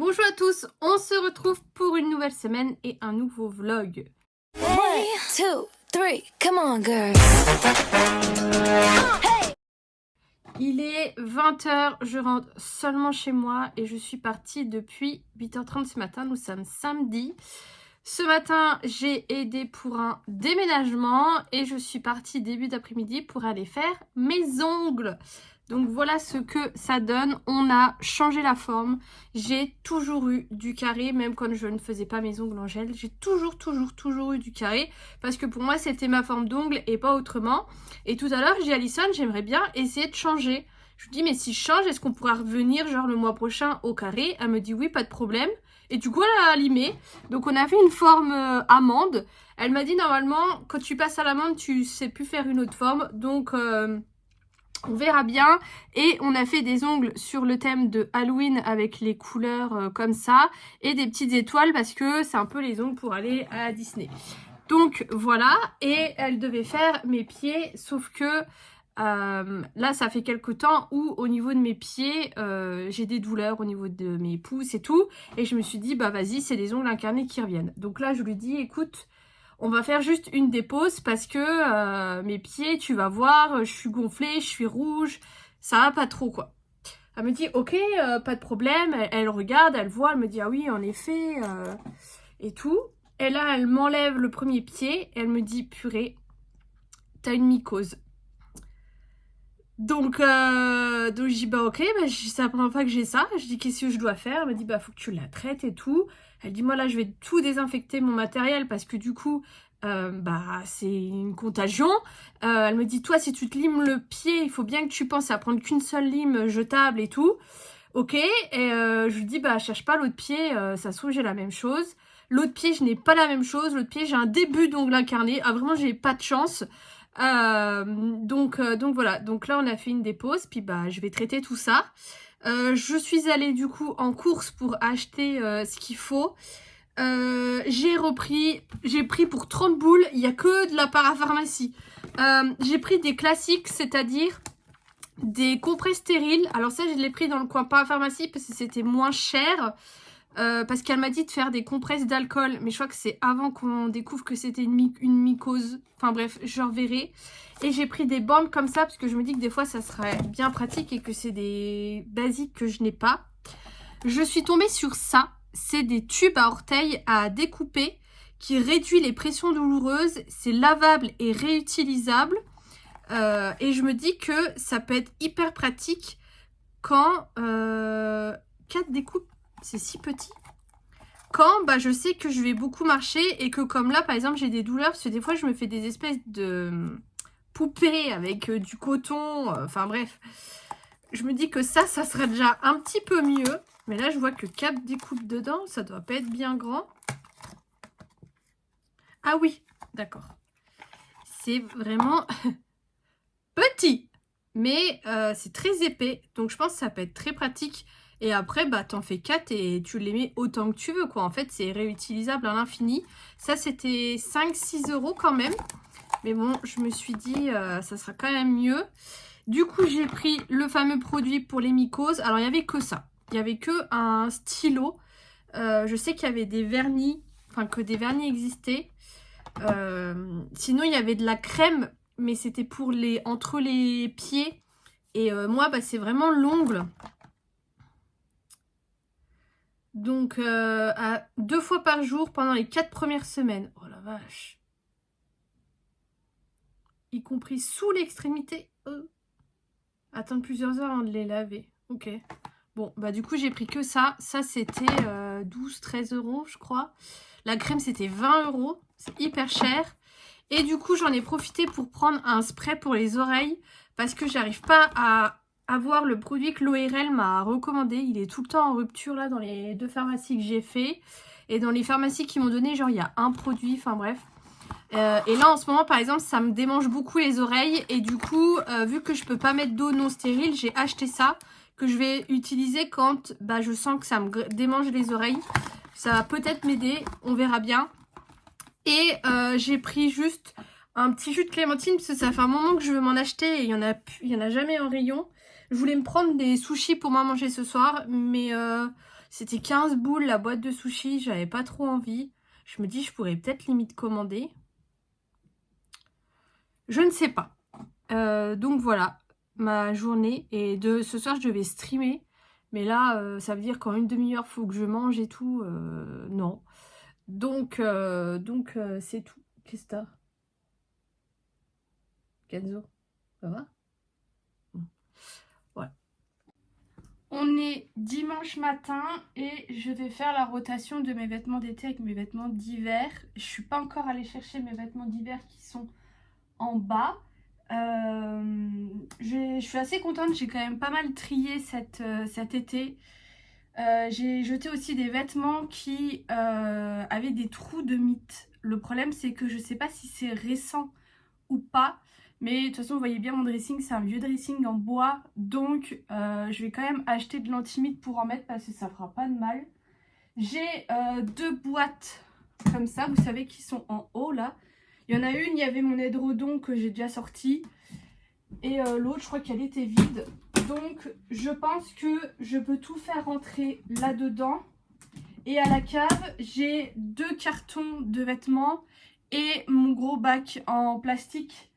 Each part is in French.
Bonjour à tous, on se retrouve pour une nouvelle semaine et un nouveau vlog. 1, 2, 3, come on girls. Il est 20h, je rentre seulement chez moi et je suis partie depuis 8h30 ce matin, nous sommes samedi. Ce matin, j'ai aidé pour un déménagement et je suis partie début d'après-midi pour aller faire mes ongles. Donc voilà ce que ça donne, on a changé la forme. J'ai toujours eu du carré, même quand je ne faisais pas mes ongles en gel. J'ai toujours eu du carré parce que pour moi c'était ma forme d'ongle et pas autrement. Et tout à l'heure j'ai dit à Alison, j'aimerais bien essayer de changer. Je lui dis mais si je change, est-ce qu'on pourra revenir genre le mois prochain au carré? Elle me dit oui, pas de problème. Et du coup elle a limé. Donc on a fait une forme amande. Elle m'a dit normalement quand tu passes à l'amande tu sais plus faire une autre forme. Donc on verra bien. Et on a fait des ongles sur le thème de Halloween avec les couleurs comme ça. Et des petites étoiles parce que c'est un peu les ongles pour aller à Disney. Donc voilà. Et elle devait faire mes pieds. Sauf que là ça fait quelques temps où au niveau de mes pieds j'ai des douleurs au niveau de mes pouces et tout. Et je me suis dit bah vas-y c'est les ongles incarnés qui reviennent. Donc là je lui dis écoute, on va faire juste une dépose parce que mes pieds, tu vas voir, je suis gonflée, je suis rouge, ça va pas trop quoi. Elle me dit ok, pas de problème, elle regarde, elle voit, elle me dit ah oui en effet, et tout. Et là elle m'enlève le premier pied, et elle me dit purée, t'as une mycose. Donc je dis bah ok, bah, c'est la première fois que j'ai ça. Je dis qu'est-ce que je dois faire? Elle me dit bah faut que tu la traites et tout. Elle dit moi là je vais tout désinfecter mon matériel parce que du coup bah c'est une contagion. Elle me dit toi si tu te limes le pied il faut bien que tu penses à prendre qu'une seule lime jetable et tout. Ok, et je lui dis bah cherche pas l'autre pied, ça se trouve j'ai la même chose. L'autre pied je n'ai pas la même chose, l'autre pied j'ai un début d'ongle incarné. Ah vraiment j'ai pas de chance. Donc voilà, donc là on a fait une dépose, puis bah je vais traiter tout ça. Je suis allée du coup en course pour acheter ce qu'il faut. J'ai pris pour 30 boules, il n'y a que de la parapharmacie. J'ai pris des classiques, c'est-à-dire des compresses stériles. Alors ça je l'ai pris dans le coin parapharmacie parce que c'était moins cher. Parce qu'elle m'a dit de faire des compresses d'alcool, mais je crois que c'est avant qu'on découvre que c'était une mycose. Enfin bref, je reverrai. Et j'ai pris des bandes comme ça parce que je me dis que des fois ça serait bien pratique et que c'est des basiques que je n'ai pas. Je suis tombée sur ça. C'est des tubes à orteils à découper qui réduit les pressions douloureuses. C'est lavable et réutilisable. Et je me dis que ça peut être hyper pratique quand 4 découpes. C'est si petit. Quand bah, je sais que je vais beaucoup marcher et que comme là, par exemple, j'ai des douleurs parce que des fois, je me fais des espèces de poupées avec du coton. Enfin bref, je me dis que ça serait déjà un petit peu mieux. Mais là, je vois que 4 découpes dedans, ça doit pas être bien grand. Ah oui, d'accord. C'est vraiment petit, mais c'est très épais. Donc je pense que ça peut être très pratique. Et après, bah, t'en fais 4 et tu les mets autant que tu veux, quoi. En fait, c'est réutilisable à l'infini. Ça, c'était 5-6 € quand même. Mais bon, je me suis dit, ça sera quand même mieux. Du coup, j'ai pris le fameux produit pour les mycoses. Alors, il n'y avait que ça. Il n'y avait que un stylo. Je sais qu'il y avait des vernis, enfin que des vernis existaient. Sinon, il y avait de la crème, mais c'était pour entre les pieds. Et moi, bah, c'est vraiment l'ongle. Donc, à 2 fois par jour pendant les 4 premières semaines. Oh la vache. Y compris sous l'extrémité. Attendre plusieurs heures avant de les laver. Ok. Bon, bah du coup, j'ai pris que ça. Ça, c'était 12-13 € je crois. La crème, c'était 20 €. C'est hyper cher. Et du coup, j'en ai profité pour prendre un spray pour les oreilles. Parce que j'arrive pas à avoir le produit que l'ORL m'a recommandé. Il est tout le temps en rupture là dans les 2 pharmacies que j'ai fait. Et dans les pharmacies qui m'ont donné, genre il y a un produit, enfin bref. Et là en ce moment par exemple ça me démange beaucoup les oreilles. Et du coup vu que je peux pas mettre d'eau non stérile, j'ai acheté ça. Que je vais utiliser quand bah, je sens que ça me démange les oreilles. Ça va peut-être m'aider, on verra bien. Et j'ai pris juste un petit jus de clémentine parce que ça fait un moment que je veux m'en acheter et il y en a jamais en rayon. Je voulais me prendre des sushis pour moi manger ce soir, mais C'était 15 boules la boîte de sushi, j'avais pas trop envie. Je me dis je pourrais peut-être limite commander. Je ne sais pas. Donc voilà, ma journée. Et de ce soir, je devais streamer. Mais là, ça veut dire qu'en une demi-heure, faut que je mange et tout. Non. Donc c'est tout. Qu'est-ce que t'as, Kenzo? Ça va? Voilà. On est dimanche matin et je vais faire la rotation de mes vêtements d'été avec mes vêtements d'hiver. Je suis pas encore allée chercher mes vêtements d'hiver qui sont en bas. Je suis assez contente, j'ai quand même pas mal trié cet été. J'ai jeté aussi des vêtements qui avaient des trous de mythe. Le problème c'est que je sais pas si c'est récent ou pas. Mais de toute façon vous voyez bien mon dressing, c'est un vieux dressing en bois. Donc je vais quand même acheter de l'anti-mythe pour en mettre parce que ça fera pas de mal. J'ai deux boîtes comme ça, vous savez, qui sont en haut là. Il y en a une, il y avait mon édredon que j'ai déjà sorti. Et l'autre, je crois qu'elle était vide. Donc, je pense que je peux tout faire rentrer là-dedans. Et à la cave, j'ai 2 cartons de vêtements et mon gros bac en plastique.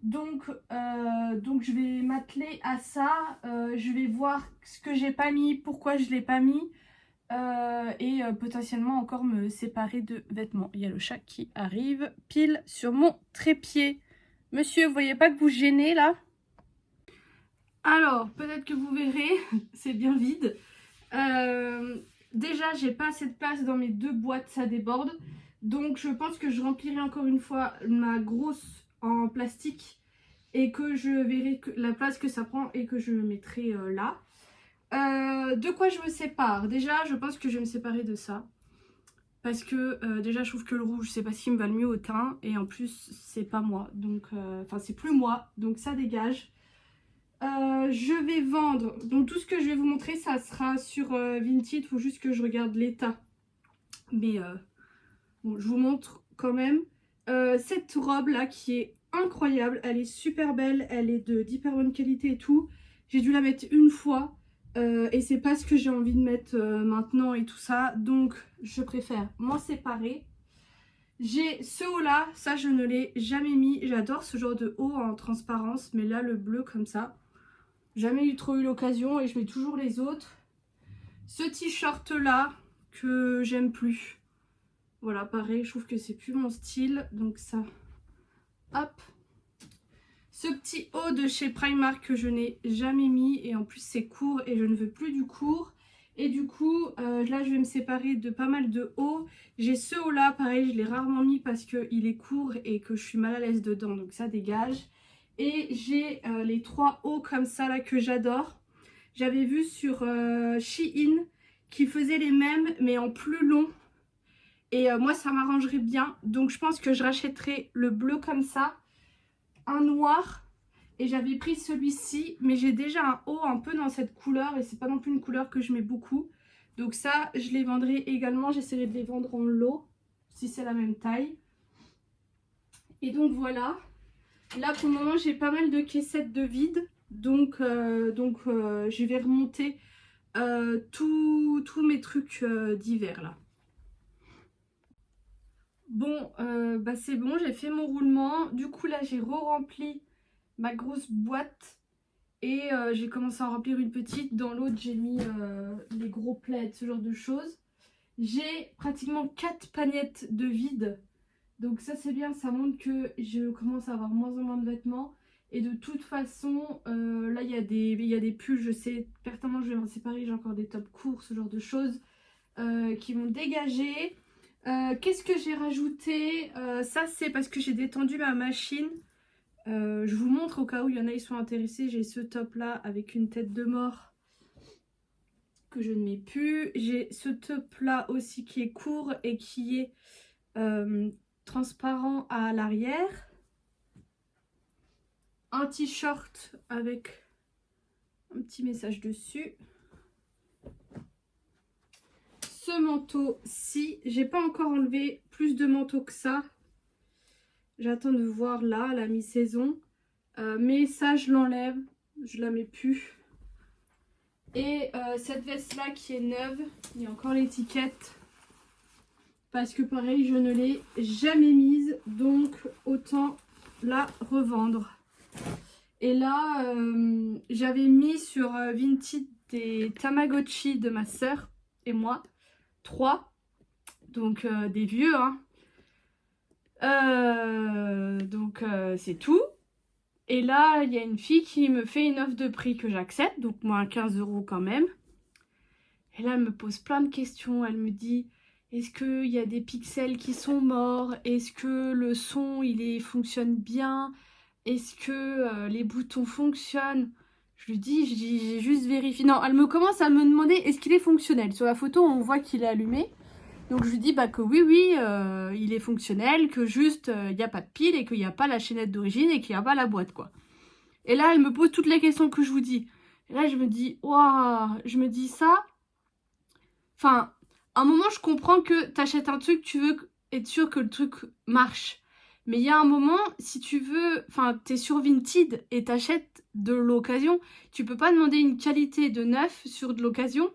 Donc je vais m'atteler à ça. Je vais voir ce que j'ai pas mis, pourquoi je l'ai pas mis. Et potentiellement encore me séparer de vêtements. Il y a le chat qui arrive pile sur mon trépied. Monsieur, vous voyez pas que vous gênez là? Alors, peut-être que vous verrez, c'est bien vide. Déjà, j'ai pas assez de place dans mes 2 boîtes, ça déborde. Donc, je pense que je remplirai encore une fois ma grosse en plastique et que je verrai la place que ça prend et que je mettrai là. De quoi je me sépare? Déjà, je pense que je vais me séparer de ça. Parce que déjà, je trouve que le rouge, c'est pas ce qui me va le mieux au teint. Et en plus, c'est pas moi. Donc, enfin, c'est plus moi. Donc, ça dégage. Je vais vendre. Donc, tout ce que je vais vous montrer, ça sera sur Vinted. Il faut juste que je regarde l'état. Mais bon, je vous montre quand même. Cette robe-là qui est incroyable. Elle est super belle. Elle est d'hyper bonne qualité et tout. J'ai dû la mettre une fois. Et c'est pas ce que j'ai envie de mettre maintenant et tout ça. Donc je préfère m'en séparer. J'ai ce haut là, ça je ne l'ai jamais mis. J'adore ce genre de haut en transparence. Mais là le bleu comme ça, jamais trop eu l'occasion. Et je mets toujours les autres. Ce t-shirt là que j'aime plus. Voilà, pareil, je trouve que c'est plus mon style. Donc ça, hop. Ce petit haut de chez Primark que je n'ai jamais mis. Et en plus c'est court et je ne veux plus du court. Et du coup, là je vais me séparer de pas mal de hauts. J'ai ce haut là, pareil, je l'ai rarement mis parce qu'il est court et que je suis mal à l'aise dedans. Donc ça dégage. Et j'ai les 3 hauts comme ça là que j'adore. J'avais vu sur Shein qui faisait les mêmes mais en plus long. Et moi ça m'arrangerait bien. Donc je pense que je rachèterai le bleu comme ça. Un noir. Et j'avais pris celui-ci, mais j'ai déjà un haut un peu dans cette couleur et c'est pas non plus une couleur que je mets beaucoup. Donc ça, je les vendrai également. J'essaierai de les vendre en lot, si c'est la même taille. Et donc voilà. Là pour le moment, j'ai pas mal de caissettes de vide. Donc je vais remonter tous mes trucs d'hiver là. Bon, bah c'est bon, j'ai fait mon roulement. Du coup là, j'ai re-rempli ma grosse boîte et j'ai commencé à en remplir une petite. Dans l'autre j'ai mis les gros plaids, ce genre de choses. J'ai pratiquement 4 pagnettes de vide, donc ça c'est bien, ça montre que je commence à avoir moins en moins de vêtements. Et de toute façon là il y a des pulls, je sais pertinemment que je vais m'en séparer. J'ai encore des tops courts, ce genre de choses qui vont dégager. Qu'est-ce que j'ai rajouté? Ça c'est parce que j'ai détendu ma machine. Je vous montre au cas où il y en a qui sont intéressés. J'ai ce top là avec une tête de mort que je ne mets plus. J'ai ce top là aussi qui est court et qui est transparent à l'arrière. Un t-shirt avec un petit message dessus. Ce manteau-ci, j'ai pas encore enlevé plus de manteaux que ça. J'attends de voir là la mi-saison. Mais ça je l'enlève, je la mets plus. Et cette veste-là qui est neuve, il y a encore l'étiquette. Parce que pareil, je ne l'ai jamais mise. Donc, autant la revendre. Et là, j'avais mis sur Vinted des Tamagotchi de ma soeur et moi. 3. Donc, des vieux, hein. Donc, c'est tout. Et là, il y a une fille qui me fait une offre de prix que j'accepte. Donc, moi, 15 € quand même. Et là, elle me pose plein de questions. Elle me dit, est-ce qu'il y a des pixels qui sont morts? Est-ce que le son, fonctionne bien? Est-ce que les boutons fonctionnent? Je lui dis, j'ai juste vérifié. Non, elle me commence à me demander, est-ce qu'il est fonctionnel? Sur la photo, on voit qu'il est allumé. Donc je lui dis que oui, il est fonctionnel, que juste, il n'y a pas de pile et qu'il n'y a pas la chaînette d'origine et qu'il n'y a pas la boîte, quoi. Et là, elle me pose toutes les questions que je vous dis. Et là, je me dis, waouh, je me dis ça. Enfin, à un moment, je comprends que t'achètes un truc, tu veux être sûr que le truc marche. Mais il y a un moment, si tu veux, enfin, t'es sur Vinted et t'achètes de l'occasion, tu peux pas demander une qualité de neuf sur de l'occasion.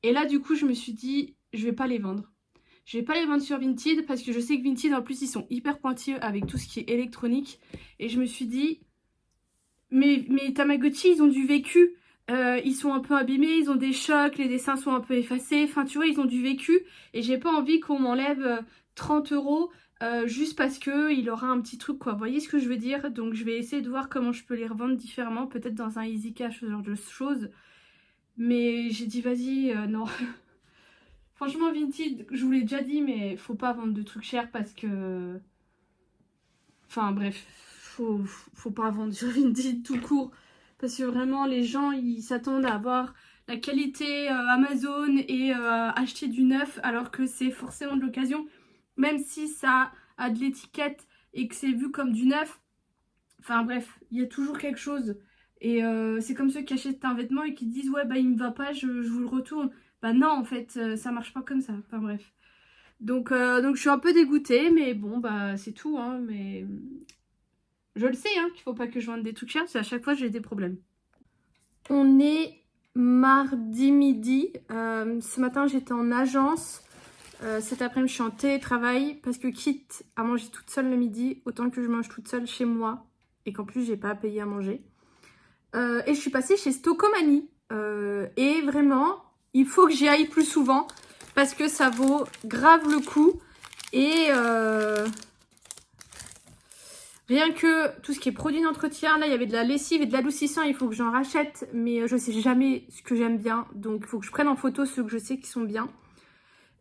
Et là, du coup, je me suis dit, je vais pas les vendre. Je vais pas les vendre sur Vinted parce que je sais que Vinted, en plus, ils sont hyper pointilleux avec tout ce qui est électronique. Et je me suis dit, mais Tamagotchi, ils ont du vécu. Ils sont un peu abîmés, ils ont des chocs, les dessins sont un peu effacés. Enfin, tu vois, ils ont du vécu. Et j'ai pas envie qu'on m'enlève 30 € juste parce que il aura un petit truc, quoi. Vous voyez ce que je veux dire? Donc, je vais essayer de voir comment je peux les revendre différemment. Peut-être dans un Easy Cash, ce genre de choses. Mais j'ai dit, vas-y, non. Franchement, Vinted, je vous l'ai déjà dit, mais faut pas vendre de trucs chers parce que... Enfin, bref, faut pas vendre sur Vinted tout court. Parce que vraiment, les gens, ils s'attendent à avoir la qualité Amazon et acheter du neuf alors que c'est forcément de l'occasion. Même si ça a de l'étiquette et que c'est vu comme du neuf. Enfin bref, il y a toujours quelque chose. Et c'est comme ceux qui achètent un vêtement et qui disent ouais bah il me va pas, je vous le retourne. Bah non en fait ça marche pas comme ça. Enfin bref. Donc je suis un peu dégoûtée mais bon bah c'est tout hein. Mais je le sais hein, qu'il faut pas que je vende des trucs chers, c'est à chaque fois j'ai des problèmes. On est mardi midi. Ce matin j'étais en agence. Cet après-midi je suis en télétravail parce que quitte à manger toute seule le midi, autant que je mange toute seule chez moi et qu'en plus j'ai pas à payer à manger. Et je suis passée chez Stocomanie. Et vraiment, il faut que j'y aille plus souvent parce que ça vaut grave le coup. Et rien que tout ce qui est produits d'entretien, là il y avait de la lessive et de l'adoucissant, il faut que j'en rachète. Mais je sais jamais ce que j'aime bien. Donc il faut que je prenne en photo ceux que je sais qui sont bien.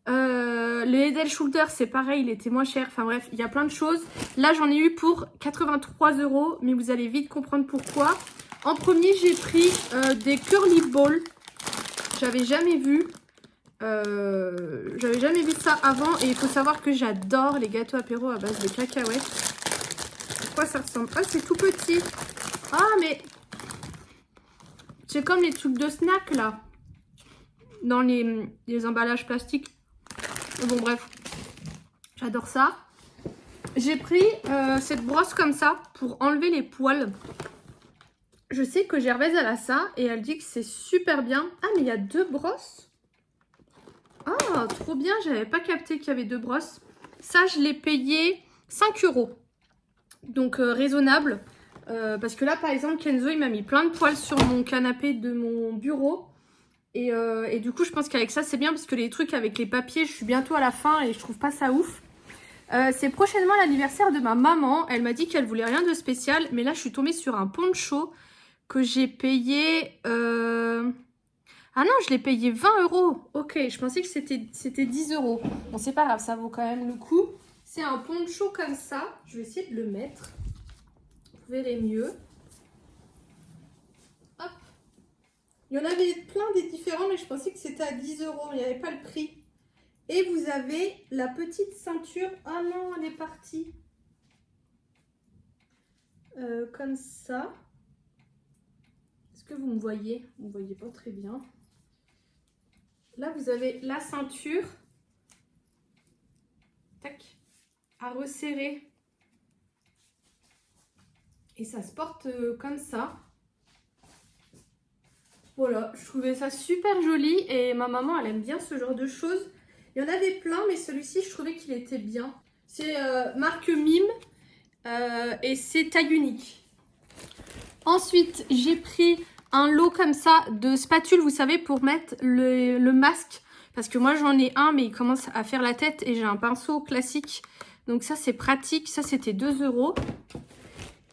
Le Head & Shoulders c'est pareil, il était moins cher. Enfin bref, il y a plein de choses. Là j'en ai eu pour 83 €, mais vous allez vite comprendre pourquoi. En premier j'ai pris des curly balls. J'avais jamais vu. J'avais jamais vu ça avant. Et il faut savoir que j'adore les gâteaux apéro à base de cacahuètes. À quoi ça ressemble? Ah c'est tout petit. Ah mais c'est comme les trucs de snack là. Dans les emballages plastiques. Bon bref, j'adore ça. J'ai pris cette brosse comme ça pour enlever les poils. Je sais que Gervaise elle a ça et elle dit que c'est super bien. Ah mais il y a 2 brosses. Ah trop bien, j'avais pas capté qu'il y avait 2 brosses. Ça je l'ai payé 5 €. Donc raisonnable. Parce que là par exemple Kenzo il m'a mis plein de poils sur mon canapé de mon bureau. Et du coup je pense qu'avec ça c'est bien parce que les trucs avec les papiers je suis bientôt à la fin et je trouve pas ça ouf. C'est prochainement l'anniversaire de ma maman. Elle m'a dit qu'elle voulait rien de spécial. Mais là, je suis tombée sur un poncho que j'ai payé... Ah non, je l'ai payé 20 €. Ok, je pensais que c'était 10 €. Bon, c'est pas grave, ça vaut quand même le coup. C'est un poncho comme ça. Je vais essayer de le mettre. Vous verrez mieux. Hop. Il y en avait plein des différents, mais je pensais que c'était à 10 €. Il n'y avait pas le prix. Et vous avez la petite ceinture. Ah non, elle est partie. Comme ça. Est-ce que vous me voyez? Vous ne me voyez pas très bien. Là, vous avez la ceinture. Tac. À resserrer. Et ça se porte comme ça. Voilà, je trouvais ça super joli et ma maman elle aime bien ce genre de choses. Il y en avait plein mais celui-ci je trouvais qu'il était bien. C'est marque Mime et c'est taille unique. Ensuite j'ai pris un lot comme ça de spatules, vous savez, pour mettre le masque. Parce que moi j'en ai un mais il commence à faire la tête et j'ai un pinceau classique. Donc ça c'est pratique, ça c'était 2 €.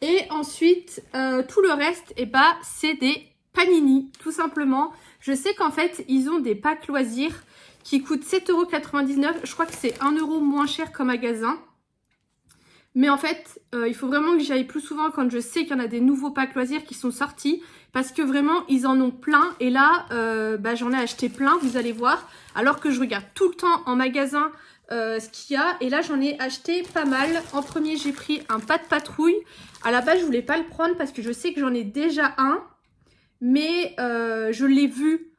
Et ensuite tout le reste c'est des panini tout simplement. Je sais qu'en fait ils ont des packs loisirs qui coûtent 7,99 €. Je crois que c'est 1 € moins cher qu'en magasin. Mais en fait il faut vraiment que j'y aille plus souvent quand je sais qu'il y en a des nouveaux packs loisirs qui sont sortis. Parce que vraiment ils en ont plein. Et là j'en ai acheté plein, vous allez voir. Alors que je regarde tout le temps en magasin ce qu'il y a. Et là j'en ai acheté pas mal. En premier j'ai pris un pas de patrouille. À la base je voulais pas le prendre parce que je sais que j'en ai déjà un. Mais je l'ai vu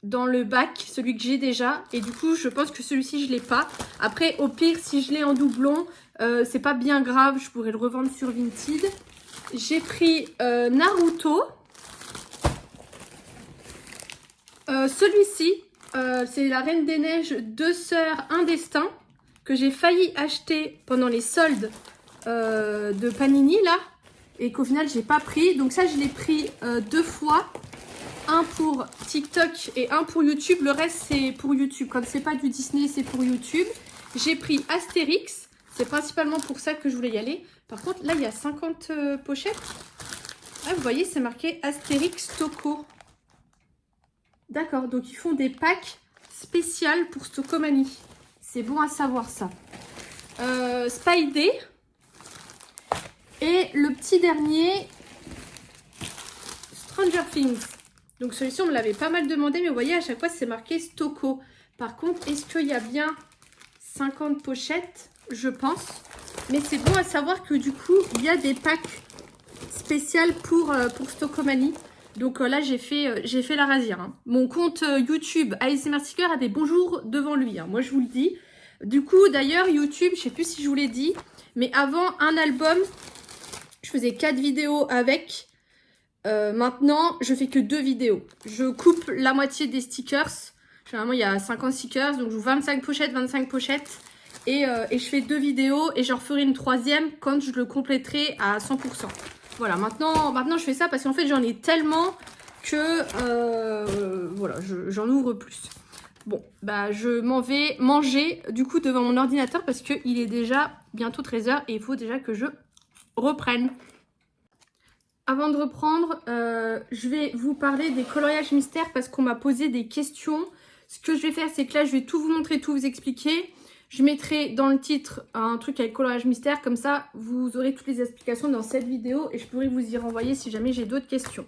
dans le bac, celui que j'ai déjà. Et du coup je pense que celui-ci je l'ai pas. Après au pire si je l'ai en doublon, c'est pas bien grave. Je pourrais le revendre sur Vinted. J'ai pris Naruto. Celui-ci, c'est la Reine des Neiges, 2 sœurs, un destin, que j'ai failli acheter pendant les soldes de Panini là, et qu'au final j'ai pas pris. Donc ça je l'ai pris 2 fois, un pour TikTok et un pour YouTube. Le reste c'est pour YouTube, comme c'est pas du Disney c'est pour YouTube. J'ai pris Astérix, c'est principalement pour ça que je voulais y aller. Par contre là il y a 50 pochettes. Ah, vous voyez c'est marqué Astérix Toko. D'accord, donc ils font des packs spéciaux pour Stockomanie. C'est bon à savoir ça. Spidey. Et le petit dernier, Stranger Things. Donc celui-ci on me l'avait pas mal demandé, mais vous voyez à chaque fois c'est marqué Stocko. Par contre, est-ce qu'il y a bien 50 pochettes? Je pense. Mais c'est bon à savoir que du coup, il y a des packs spéciaux pour Stockomanie. Donc là, j'ai fait la rasière. Hein. Mon compte YouTube ASMR Sticker a des bons jours devant lui. Hein. Moi, je vous le dis. Du coup, d'ailleurs, YouTube, je sais plus si je vous l'ai dit, mais avant un album, je faisais 4 vidéos avec. Maintenant, je fais que 2 vidéos. Je coupe la moitié des stickers. Généralement, il y a 50 stickers, donc je joue 25 pochettes. Et je fais 2 vidéos et j'en referai une 3e quand je le compléterai à 100%. Voilà, maintenant je fais ça parce qu'en fait j'en ai tellement que voilà, j'en ouvre plus. Bon, bah je m'en vais manger du coup devant mon ordinateur parce qu'il est déjà bientôt 13 h et il faut déjà que je reprenne. Avant de reprendre, je vais vous parler des coloriages mystères parce qu'on m'a posé des questions. Ce que je vais faire, c'est que là je vais tout vous montrer, tout vous expliquer. Je mettrai dans le titre un truc avec coloriage mystère, comme ça vous aurez toutes les explications dans cette vidéo et je pourrai vous y renvoyer si jamais j'ai d'autres questions.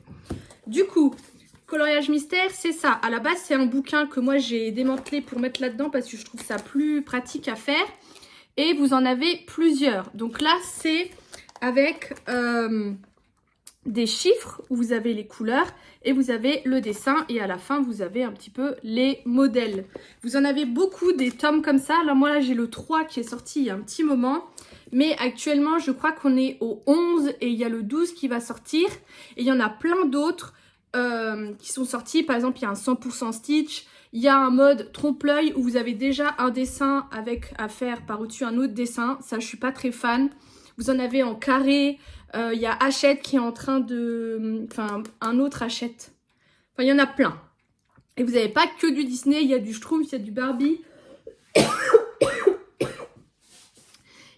Du coup, coloriage mystère, c'est ça. À la base, c'est un bouquin que moi j'ai démantelé pour mettre là-dedans parce que je trouve ça plus pratique à faire. Et vous en avez plusieurs. Donc là, c'est avec des chiffres où vous avez les couleurs et vous avez le dessin et à la fin vous avez un petit peu les modèles. Vous en avez beaucoup des tomes comme ça. Là moi là j'ai le 3 qui est sorti il y a un petit moment, mais actuellement je crois qu'on est au 11 et il y a le 12 qui va sortir et il y en a plein d'autres qui sont sortis. Par exemple il y a un 100% Stitch, il y a un mode trompe-l'œil où vous avez déjà un dessin avec à faire par au-dessus un autre dessin. Ça je suis pas très fan. Vous en avez en carré. Il y a Hachette qui est en train de... Enfin, un autre Hachette. Enfin, il y en a plein. Et vous n'avez pas que du Disney. Il y a du Schtroumpf, il y a du Barbie.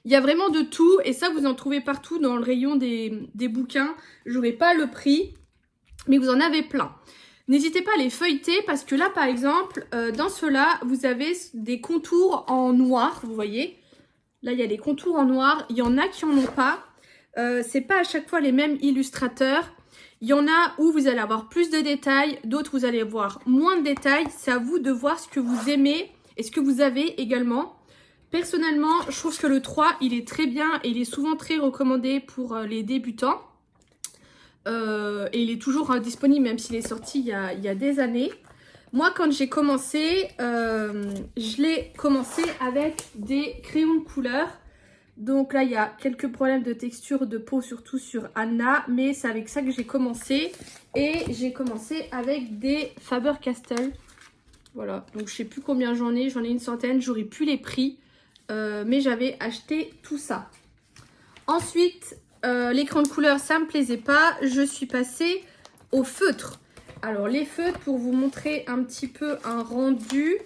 Il y a vraiment de tout. Et ça, vous en trouvez partout dans le rayon des bouquins. Je n'aurai pas le prix. Mais vous en avez plein. N'hésitez pas à les feuilleter. Parce que là, par exemple, dans ceux-là, vous avez des contours en noir. Vous voyez. Là, il y a les contours en noir. Il y en a qui n'en ont pas. C'est pas à chaque fois les mêmes illustrateurs. Il y en a où vous allez avoir plus de détails, d'autres vous allez avoir moins de détails. C'est à vous de voir ce que vous aimez et ce que vous avez également. Personnellement, je trouve que le 3, il est très bien et il est souvent très recommandé pour les débutants. Et il est toujours disponible même s'il est sorti il y a des années. Moi, quand j'ai commencé, je l'ai commencé avec des crayons de couleur. Donc là, il y a quelques problèmes de texture de peau, surtout sur Anna. Mais c'est avec ça que j'ai commencé. Et j'ai commencé avec des Faber-Castell. Voilà, donc je sais plus combien j'en ai une centaine. J'aurais pu les prix. Mais j'avais acheté tout ça. Ensuite, l'écran de couleur, ça me plaisait pas. Je suis passée au feutre. Alors les feutres, pour vous montrer un petit peu un rendu.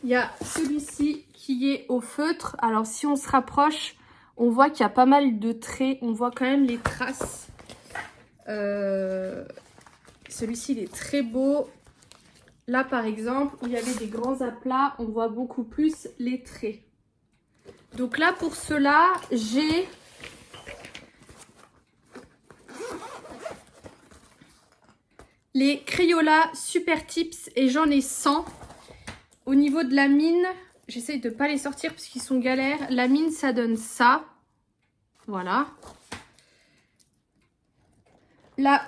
Il y a celui-ci qui est au feutre. Alors si on se rapproche, on voit qu'il y a pas mal de traits. On voit quand même les traces. Celui-ci, il est très beau. Là, par exemple, où il y avait des grands aplats, on voit beaucoup plus les traits. Donc là, pour cela, j'ai les Crayola Super Tips et j'en ai 100. Au niveau de la mine, j'essaye de ne pas les sortir parce qu'ils sont galères. La mine, ça donne ça. Voilà. La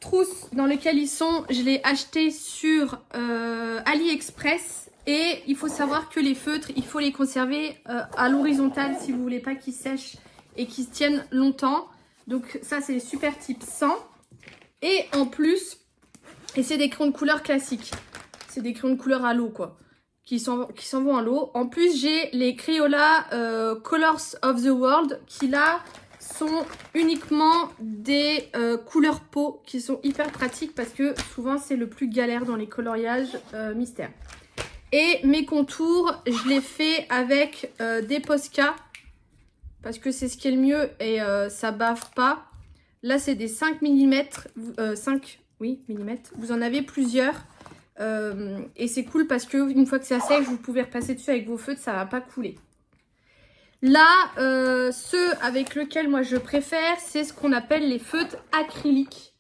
trousse dans laquelle ils sont, je l'ai acheté sur AliExpress. Et il faut savoir que les feutres, il faut les conserver à l'horizontale si vous voulez pas qu'ils sèchent et qu'ils se tiennent longtemps. Donc ça, c'est les Super Tips 100. Et en plus, et c'est des crayons de couleur classiques. C'est des crayons de couleur à l'eau, quoi. Qui s'en vont à l'eau. En plus, j'ai les Crayola Colors of the World qui là sont uniquement des couleurs peau qui sont hyper pratiques parce que souvent c'est le plus galère dans les coloriages mystères. Et mes contours, je les fais avec des Posca parce que c'est ce qui est le mieux et ça bave pas. Là, c'est des 5 mm, 5 mm. Vous en avez plusieurs. Et c'est cool parce que une fois que ça sèche, vous pouvez repasser dessus avec vos feutres, ça va pas couler. Là, ceux avec lesquels moi je préfère, c'est ce qu'on appelle les feutres acryliques.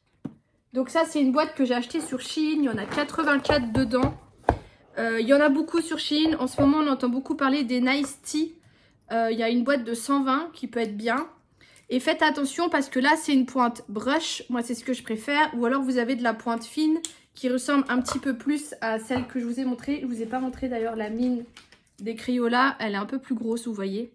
Donc ça, c'est une boîte que j'ai achetée sur Shein. Il y en a 84 dedans. Il y en a beaucoup sur Shein. En ce moment, on entend beaucoup parler des Nice Tea. Il y a une boîte de 120 qui peut être bien. Et faites attention parce que là, c'est une pointe brush. Moi, c'est ce que je préfère. Ou alors, vous avez de la pointe fine qui ressemble un petit peu plus à celle que je vous ai montrée. Je ne vous ai pas montré d'ailleurs la mine des Crayola. Elle est un peu plus grosse, vous voyez.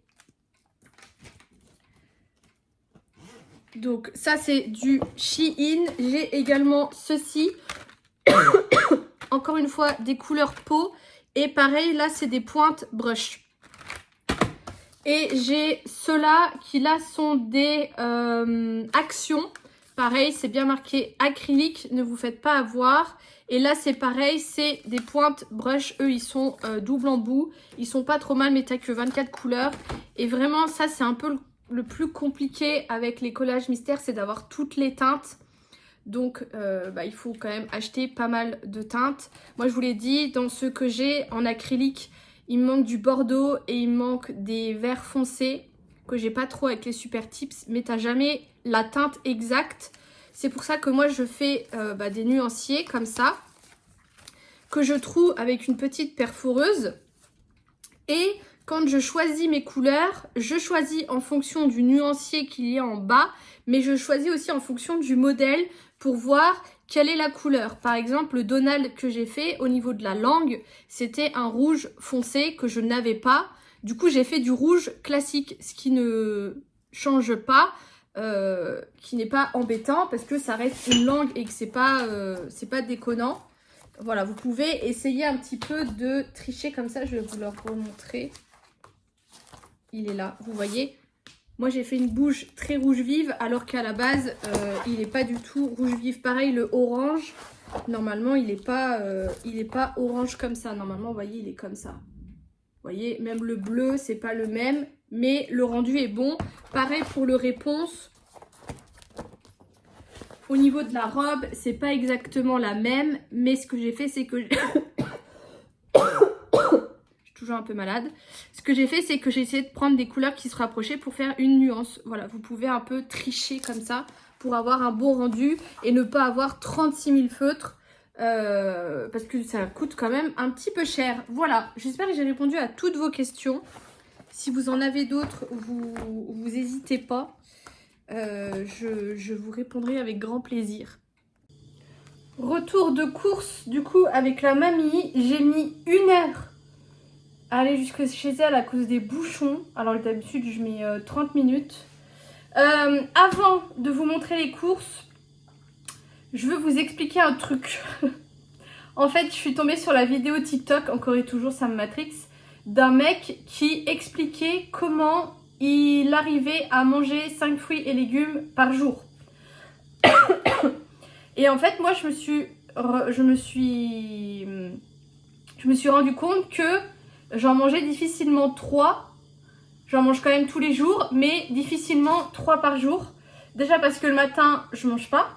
Donc, ça, c'est du Shein. J'ai également ceci. Encore une fois, des couleurs peau. Et pareil, là, c'est des pointes brush. Et j'ai ceux-là qui, là, sont des actions. Pareil, c'est bien marqué acrylique. Ne vous faites pas avoir. Et là, c'est pareil, c'est des pointes brush. Eux, ils sont double embout. Ils sont pas trop mal, mais t'as que 24 couleurs. Et vraiment, ça, c'est un peu le plus compliqué avec les collages mystères. C'est d'avoir toutes les teintes. Donc, il faut quand même acheter pas mal de teintes. Moi, je vous l'ai dit, dans ceux que j'ai en acrylique, il me manque du bordeaux et il me manque des verts foncés que j'ai pas trop avec les Super Tips. Mais t'as jamais la teinte exacte. C'est pour ça que moi, je fais des nuanciers comme ça. Que je troue avec une petite perforeuse. Et quand je choisis mes couleurs, je choisis en fonction du nuancier qu'il y a en bas. Mais je choisis aussi en fonction du modèle pour voir quelle est la couleur. Par exemple, le Donald que j'ai fait au niveau de la langue, c'était un rouge foncé que je n'avais pas. Du coup, j'ai fait du rouge classique, ce qui ne change pas, qui n'est pas embêtant parce que ça reste une langue et que c'est pas déconnant. Voilà, vous pouvez essayer un petit peu de tricher comme ça. Je vais vous le remontrer. Il est là, vous voyez. Moi, j'ai fait une bouche très rouge vive, alors qu'à la base, il n'est pas du tout rouge vif. Pareil, le orange, normalement, il n'est pas orange comme ça. Normalement, vous voyez, il est comme ça. Vous voyez, même le bleu, c'est pas le même, mais le rendu est bon. Pareil pour le réponse. Au niveau de la robe, c'est pas exactement la même, mais ce que j'ai fait, c'est que... toujours un peu malade. Ce que j'ai fait, c'est que j'ai essayé de prendre des couleurs qui se rapprochaient pour faire une nuance. Voilà, vous pouvez un peu tricher comme ça pour avoir un bon rendu et ne pas avoir 36 000 feutres parce que ça coûte quand même un petit peu cher. Voilà, j'espère que j'ai répondu à toutes vos questions. Si vous en avez d'autres, vous n'hésitez pas. Je vous répondrai avec grand plaisir. Retour de course, du coup, avec la mamie. J'ai mis 1 heure aller jusque chez elle à cause des bouchons. Alors d'habitude je mets 30 minutes. Avant de vous montrer les courses, je veux vous expliquer un truc. En fait, je suis tombée sur la vidéo TikTok, encore et toujours Sam Matrix, d'un mec qui expliquait comment il arrivait à manger 5 fruits et légumes par jour. Et en fait, moi, je me suis rendu compte que j'en mangeais difficilement 3. J'en mange quand même tous les jours, mais difficilement 3 par jour. Déjà parce que le matin, je mange pas.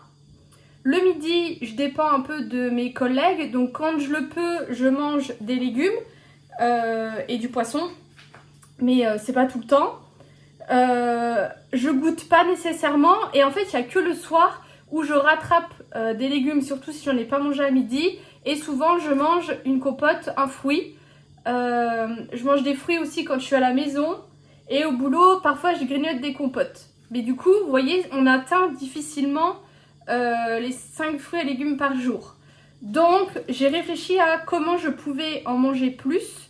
Le midi, je dépends un peu de mes collègues. Donc quand je le peux, je mange des légumes et du poisson. Mais c'est pas tout le temps. Je goûte pas nécessairement. Et en fait, il n'y a que le soir où je rattrape des légumes, surtout si j'en ai pas mangé à midi. Et souvent, je mange une compote, un fruit. Je mange des fruits aussi quand je suis à la maison. Et au boulot, parfois, je grignote des compotes. Mais du coup, vous voyez, on atteint difficilement les 5 fruits et légumes par jour. Donc, j'ai réfléchi à comment je pouvais en manger plus.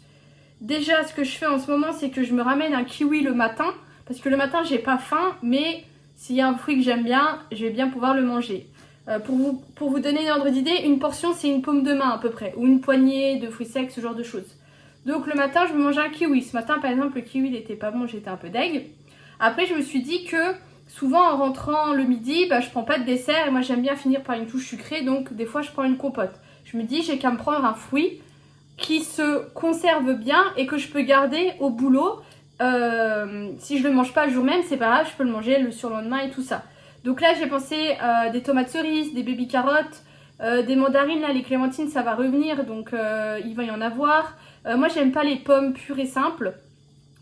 Déjà, ce que je fais en ce moment, c'est que je me ramène un kiwi le matin. Parce que le matin, j'ai pas faim, mais s'il y a un fruit que j'aime bien, je vais bien pouvoir le manger. Pour vous donner un ordre d'idée, une portion, c'est une paume de main à peu près. Ou une poignée de fruits secs, ce genre de choses. Donc le matin, je me mangeais un kiwi. Ce matin, par exemple, le kiwi il n'était pas bon, j'étais un peu deg. Après, je me suis dit que souvent, en rentrant le midi, je prends pas de dessert. Et moi, j'aime bien finir par une touche sucrée. Donc, des fois, je prends une compote. Je me dis, j'ai qu'à me prendre un fruit qui se conserve bien et que je peux garder au boulot. Si je le mange pas le jour même, c'est pas grave, je peux le manger le surlendemain et tout ça. Donc là, j'ai pensé des tomates cerises, des baby carottes, des mandarines. Là, les clémentines, ça va revenir. Donc, il va y en avoir. Moi, j'aime pas les pommes pures et simples.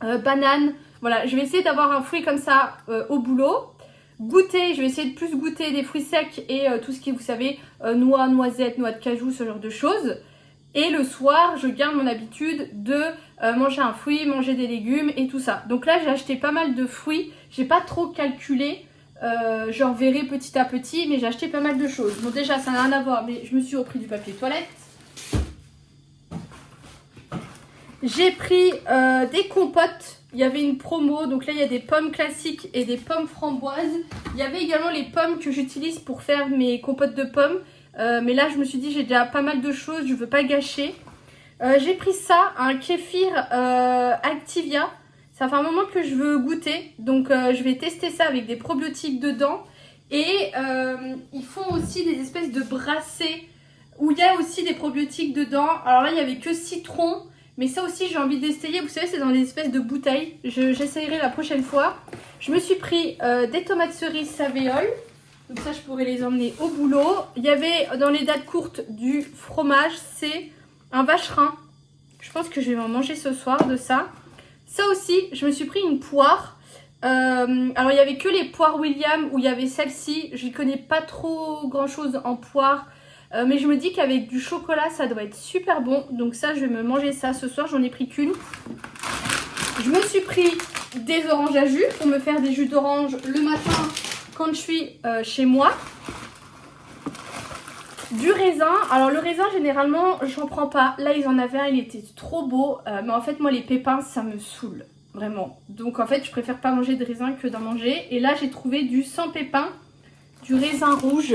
Bananes. Voilà, je vais essayer d'avoir un fruit comme ça au boulot. Goûter, je vais essayer de plus goûter des fruits secs et tout ce qui est, vous savez, noix, noisettes, noix de cajou, ce genre de choses. Et le soir, je garde mon habitude de manger un fruit, manger des légumes et tout ça. Donc là, j'ai acheté pas mal de fruits. J'ai pas trop calculé. J'en verrai petit à petit, mais j'ai acheté pas mal de choses. Bon, déjà, ça n'a rien à voir, mais je me suis repris du papier toilette. J'ai pris des compotes. Il y avait une promo, donc là il y a des pommes classiques et des pommes framboises. Il y avait également les pommes que j'utilise pour faire mes compotes de pommes. Mais là je me suis dit j'ai déjà pas mal de choses, je veux pas gâcher. J'ai pris ça, un kéfir Activia. Ça fait un moment que je veux goûter, donc je vais tester ça avec des probiotiques dedans. Et ils font aussi des espèces de brassées où il y a aussi des probiotiques dedans. Alors là il n'y avait que citron. Mais ça aussi, j'ai envie d'essayer. Vous savez, c'est dans des espèces de bouteilles. J'essayerai la prochaine fois. Je me suis pris des tomates cerises Savéole. Donc ça, je pourrais les emmener au boulot. Il y avait dans les dates courtes du fromage. C'est un vacherin. Je pense que je vais en manger ce soir de ça. Ça aussi, je me suis pris une poire. Alors, il n'y avait que les poires William où il y avait celle-ci. Je ne connais pas trop grand-chose en poire. Mais je me dis qu'avec du chocolat, ça doit être super bon. Donc ça, je vais me manger ça ce soir. J'en ai pris qu'une. Je me suis pris des oranges à jus pour me faire des jus d'orange le matin quand je suis chez moi. Du raisin. Alors le raisin, généralement, j'en prends pas. Là, ils en avaient un, il était trop beau. Mais en fait, moi, les pépins, ça me saoule. Vraiment. Donc en fait, je préfère pas manger de raisin que d'en manger. Et là, j'ai trouvé du sans pépins, du raisin rouge.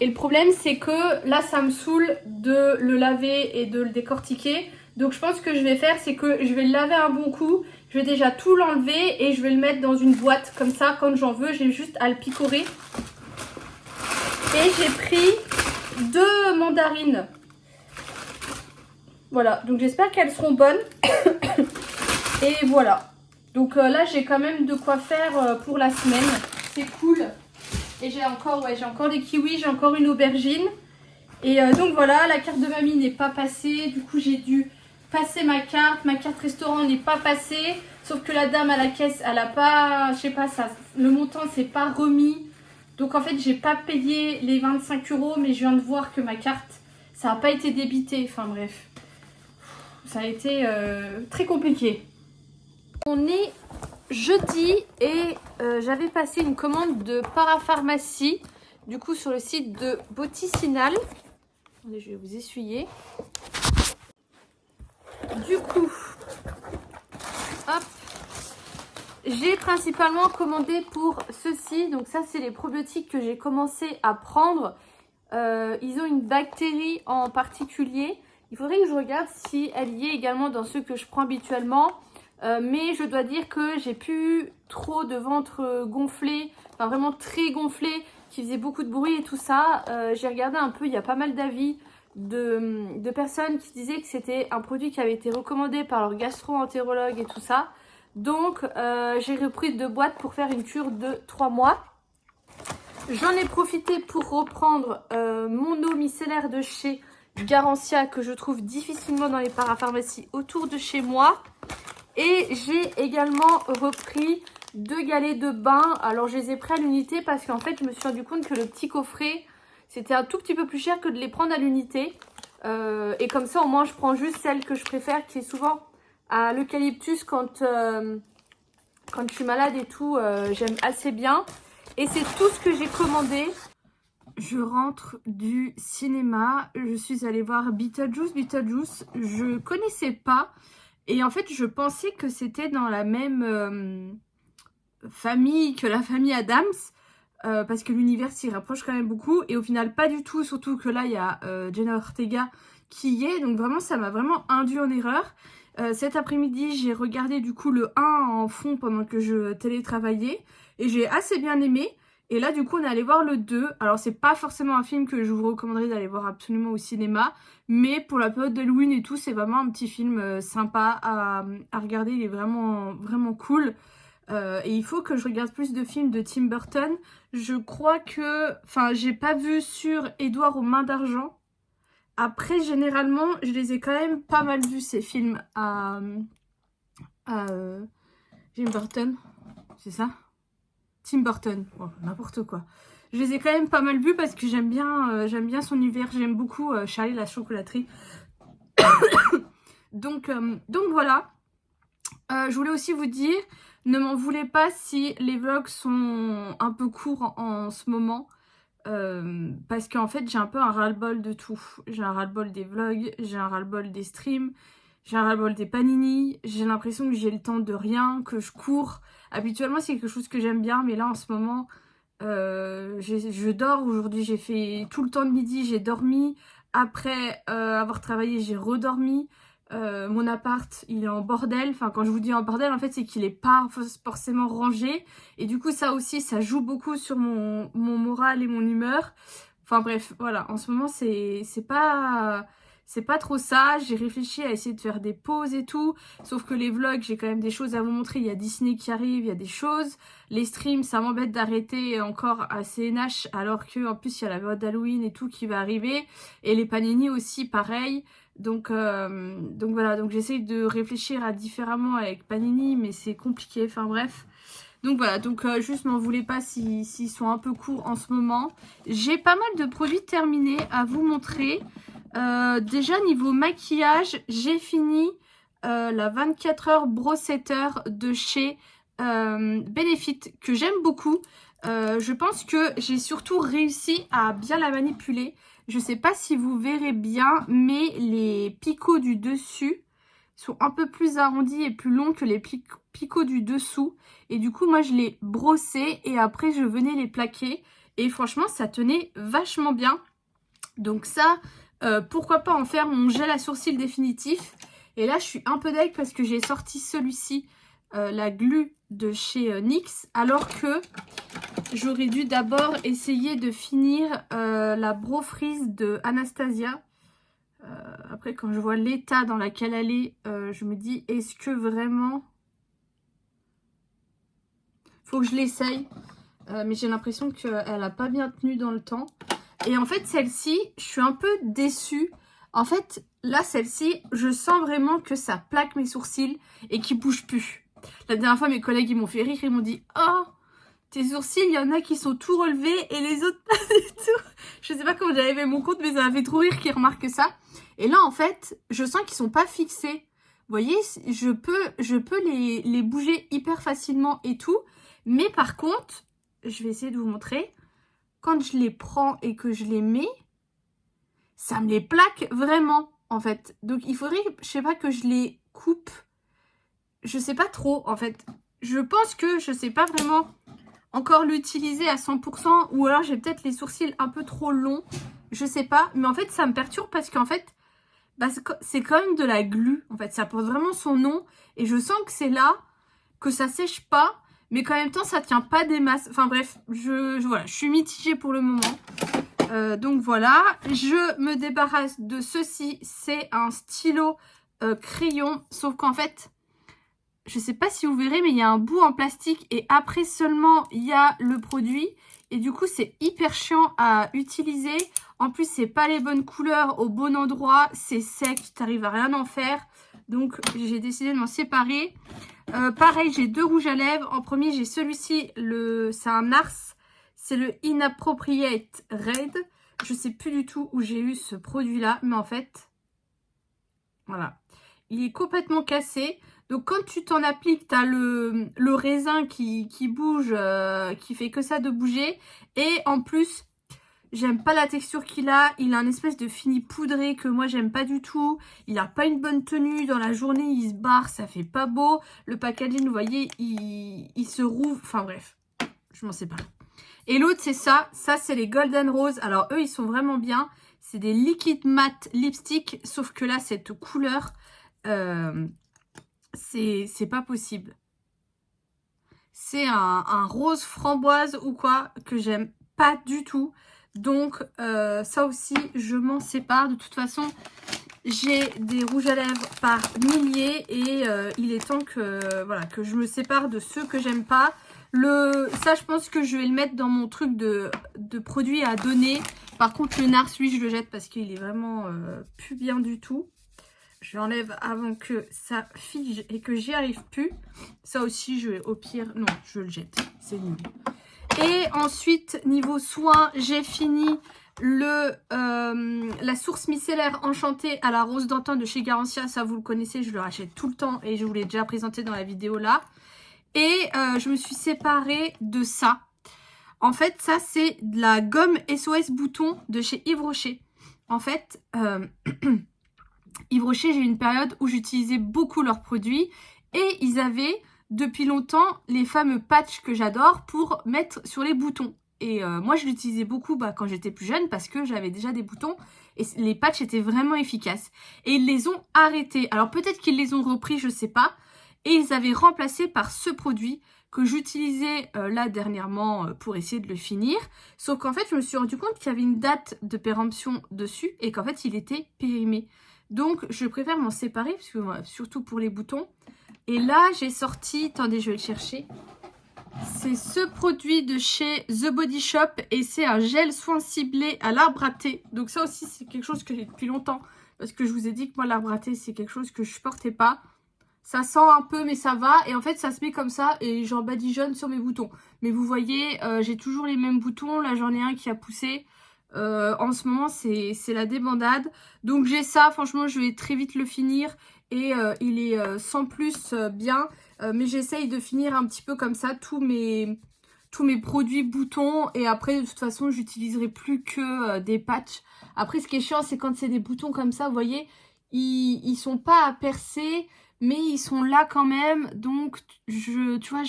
Et le problème, c'est que là, ça me saoule de le laver et de le décortiquer. Donc, je pense que je vais faire, c'est que je vais le laver un bon coup. Je vais déjà tout l'enlever et je vais le mettre dans une boîte. Comme ça, quand j'en veux, j'ai juste à le picorer. Et j'ai pris 2 mandarines. Voilà, donc j'espère qu'elles seront bonnes. Et voilà. Donc là, j'ai quand même de quoi faire pour la semaine. C'est cool. Et j'ai encore des kiwis, j'ai encore une aubergine. Et donc voilà, la carte de mamie n'est pas passée. Du coup, j'ai dû passer ma carte restaurant n'est pas passée. Sauf que la dame à la caisse, elle a pas, je sais pas, ça, le montant s'est pas remis. Donc en fait, j'ai pas payé les 25 €, mais je viens de voir que ma carte, ça n'a pas été débité. Enfin bref, ça a été très compliqué. On est jeudi et j'avais passé une commande de parapharmacie, du coup sur le site de Boticinal. Attendez, je vais vous essuyer. Du coup, hop. J'ai principalement commandé pour ceci. Donc ça, c'est les probiotiques que j'ai commencé à prendre. Ils ont une bactérie en particulier. Il faudrait que je regarde si elle y est également dans ceux que je prends habituellement. Mais je dois dire que j'ai plus trop de ventre gonflé, enfin vraiment très gonflé, qui faisait beaucoup de bruit et tout ça. J'ai regardé un peu, il y a pas mal d'avis de personnes qui disaient que c'était un produit qui avait été recommandé par leur gastro-entérologue et tout ça. Donc j'ai repris 2 boîtes pour faire une cure de 3 mois. J'en ai profité pour reprendre mon eau micellaire de chez Garantia que je trouve difficilement dans les parapharmacies autour de chez moi. Et j'ai également repris 2 galets de bain. Alors je les ai pris à l'unité parce qu'en fait je me suis rendu compte que le petit coffret c'était un tout petit peu plus cher que de les prendre à l'unité. Et comme ça au moins je prends juste celle que je préfère qui est souvent à l'eucalyptus quand je suis malade et tout. J'aime assez bien. Et c'est tout ce que j'ai commandé. Je rentre du cinéma. Je suis allée voir Beetlejuice. Beetlejuice, je connaissais pas. Et en fait, je pensais que c'était dans la même famille que la famille Addams. Parce que l'univers s'y rapproche quand même beaucoup. Et au final, pas du tout. Surtout que là, il y a Jenna Ortega qui y est. Donc vraiment, ça m'a vraiment induit en erreur. Cet après-midi, j'ai regardé du coup le 1 en fond pendant que je télétravaillais. Et j'ai assez bien aimé. Et là, du coup, on est allé voir le 2. Alors, c'est pas forcément un film que je vous recommanderais d'aller voir absolument au cinéma. Mais pour la période d'Halloween et tout, c'est vraiment un petit film sympa à regarder. Il est vraiment, vraiment cool. Et il faut que je regarde plus de films de Tim Burton. Je crois que... Enfin, j'ai pas vu sur Édouard aux mains d'argent. Après, généralement, je les ai quand même pas mal vus, ces films à Tim Burton. C'est ça ? Tim Burton, bon, n'importe quoi. Je les ai quand même pas mal vus parce que j'aime bien son univers. J'aime beaucoup Charlie la chocolaterie. donc voilà. Je voulais aussi vous dire, ne m'en voulez pas si les vlogs sont un peu courts en ce moment. Parce qu'en fait, j'ai un peu un ras-le-bol de tout. J'ai un ras-le-bol des vlogs, j'ai un ras-le-bol des streams, j'ai un ras-le-bol des panini. J'ai l'impression que j'ai le temps de rien, que je cours. Habituellement, c'est quelque chose que j'aime bien, mais là, en ce moment, je dors. Aujourd'hui, j'ai fait tout le temps de midi, j'ai dormi. Après avoir travaillé, j'ai redormi. Mon appart, il est en bordel. Enfin, quand je vous dis en bordel, en fait, c'est qu'il est pas forcément rangé. Et du coup, ça aussi, ça joue beaucoup sur mon moral et mon humeur. Enfin bref, voilà. En ce moment, c'est pas trop ça. J'ai réfléchi à essayer de faire des pauses et tout. Sauf que les vlogs, j'ai quand même des choses à vous montrer. Il y a Disney qui arrive, il y a des choses. Les streams, ça m'embête d'arrêter encore à CNH. Alors qu'en plus, il y a la période d'Halloween et tout qui va arriver. Et les panini aussi, pareil. Donc voilà, donc j'essaye de réfléchir à différemment avec Panini, mais c'est compliqué, enfin bref. Donc voilà, donc juste m'en voulez pas s'ils sont un peu courts en ce moment. J'ai pas mal de produits terminés à vous montrer. Déjà niveau maquillage, j'ai fini la 24 heures Brow-Setter de chez Benefit, que j'aime beaucoup. Je pense que j'ai surtout réussi à bien la manipuler. Je sais pas si vous verrez bien, mais les picots du dessus sont un peu plus arrondis et plus longs que les picots du dessous. Et du coup, moi, je les brossais et après, je venais les plaquer. Et franchement, ça tenait vachement bien. Donc ça, pourquoi pas en faire mon gel à sourcils définitif. Et là, je suis un peu deg parce que j'ai sorti celui-ci, la glu de chez NYX, alors que j'aurais dû d'abord essayer de finir la Brow Freeze de Anastasia. Après, quand je vois l'état dans lequel elle est, je me dis, est-ce que vraiment... Faut que je l'essaye. Mais j'ai l'impression qu'elle n'a pas bien tenu dans le temps. Et en fait, celle-ci, je suis un peu déçue. En fait, là, celle-ci, je sens vraiment que ça plaque mes sourcils et qu'ils ne bougent plus. La dernière fois, mes collègues, ils m'ont fait rire. Ils m'ont dit, oh, tes sourcils, il y en a qui sont tout relevés et les autres pas du tout. Je sais pas comment j'avais fait mon compte, mais ça m'a fait trop rire qu'ils remarquent ça. Et là, en fait, je sens qu'ils sont pas fixés. Vous voyez, je peux les bouger hyper facilement et tout. Mais par contre, je vais essayer de vous montrer. Quand je les prends et que je les mets, ça me les plaque vraiment, en fait. Donc, il faudrait, je sais pas, que je les coupe. je sais pas trop en fait. Je pense que je sais pas vraiment encore l'utiliser à 100% ou alors j'ai peut-être les sourcils un peu trop longs. Je sais pas, mais en fait ça me perturbe parce qu'en fait bah, c'est quand même de la glu. En fait ça porte vraiment son nom et je sens que c'est là, que ça sèche pas, mais qu'en même temps ça tient pas des masses. Enfin bref, voilà, je suis mitigée pour le moment. Donc voilà, je me débarrasse de ceci. C'est un stylo crayon, sauf qu'en fait, je sais pas si vous verrez, mais il y a un bout en plastique et après seulement il y a le produit. Et du coup, c'est hyper chiant à utiliser. En plus, c'est pas les bonnes couleurs au bon endroit. C'est sec, tu n'arrives à rien en faire. Donc, j'ai décidé de m'en séparer. Pareil, j'ai 2 rouges à lèvres. En premier, j'ai celui-ci, c'est un NARS. C'est le Inappropriate Red. Je sais plus du tout où j'ai eu ce produit-là. Mais en fait, voilà. Il est complètement cassé. Donc quand tu t'en appliques, tu as le raisin qui bouge, qui fait que ça de bouger. Et en plus, j'aime pas la texture qu'il a. Il a un espèce de fini poudré que moi j'aime pas du tout. Il a pas une bonne tenue. Dans la journée, il se barre, ça fait pas beau. Le packaging, vous voyez, il se rouvre. Enfin bref, je m'en sépare. Et l'autre, c'est ça. Ça, c'est les Golden Rose. Alors eux, ils sont vraiment bien. C'est des liquid matte lipstick. Sauf que là, cette couleur... c'est pas possible. C'est un rose framboise ou quoi que j'aime pas du tout. Donc ça aussi je m'en sépare. De toute façon j'ai des rouges à lèvres par milliers et il est temps que, voilà, que je me sépare de ceux que j'aime pas. Ça je pense que je vais le mettre dans mon truc de produits à donner. Par contre le NARS, lui, je le jette parce qu'il est vraiment plus bien du tout. Je l'enlève avant que ça fige et que j'y arrive plus. Ça aussi, je vais au pire... Non, je le jette. C'est nul. Et ensuite, niveau soin, j'ai fini la source micellaire enchantée à la rose d'antan de chez Garancia. Ça, vous le connaissez, je le rachète tout le temps et je vous l'ai déjà présenté dans la vidéo là. Et je me suis séparée de ça. En fait, ça, c'est de la gomme SOS bouton de chez Yves Rocher. En fait... Yves Rocher, j'ai eu une période où j'utilisais beaucoup leurs produits et ils avaient depuis longtemps les fameux patchs que j'adore pour mettre sur les boutons. Et moi, je l'utilisais beaucoup quand j'étais plus jeune parce que j'avais déjà des boutons et les patchs étaient vraiment efficaces. Et ils les ont arrêtés. Alors peut-être qu'ils les ont repris, je sais pas. Et ils avaient remplacé par ce produit que j'utilisais là dernièrement pour essayer de le finir. Sauf qu'en fait, je me suis rendu compte qu'il y avait une date de péremption dessus et qu'en fait, il était périmé. Donc, je préfère m'en séparer, parce que, surtout pour les boutons. Et là, j'ai sorti... Attendez, je vais le chercher. C'est ce produit de chez The Body Shop. Et c'est un gel soin ciblé à l'arbre à thé. Donc ça aussi, c'est quelque chose que j'ai depuis longtemps. Parce que je vous ai dit que moi, l'arbre à thé, c'est quelque chose que je portais pas. Ça sent un peu, mais ça va. Et en fait, ça se met comme ça. Et j'en badigeonne sur mes boutons. Mais vous voyez, j'ai toujours les mêmes boutons. Là, j'en ai un qui a poussé. En ce moment c'est la débandade, donc j'ai ça, franchement je vais très vite le finir et il est sans plus bien, mais j'essaye de finir un petit peu comme ça tous mes produits boutons et après de toute façon j'utiliserai plus que des patchs. Après ce qui est chiant c'est quand c'est des boutons comme ça, vous voyez, ils sont pas à percer mais ils sont là quand même, donc tu vois,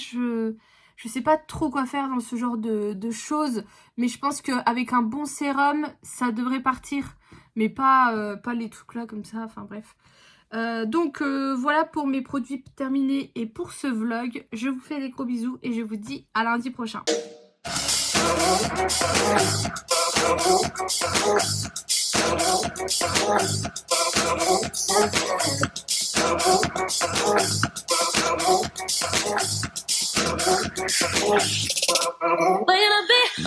je sais pas trop quoi faire dans ce genre de choses, mais je pense qu'avec un bon sérum, ça devrait partir. Mais pas les trucs là comme ça, enfin bref. Donc voilà pour mes produits terminés et pour ce vlog. Je vous fais des gros bisous et je vous dis à lundi prochain. When a bit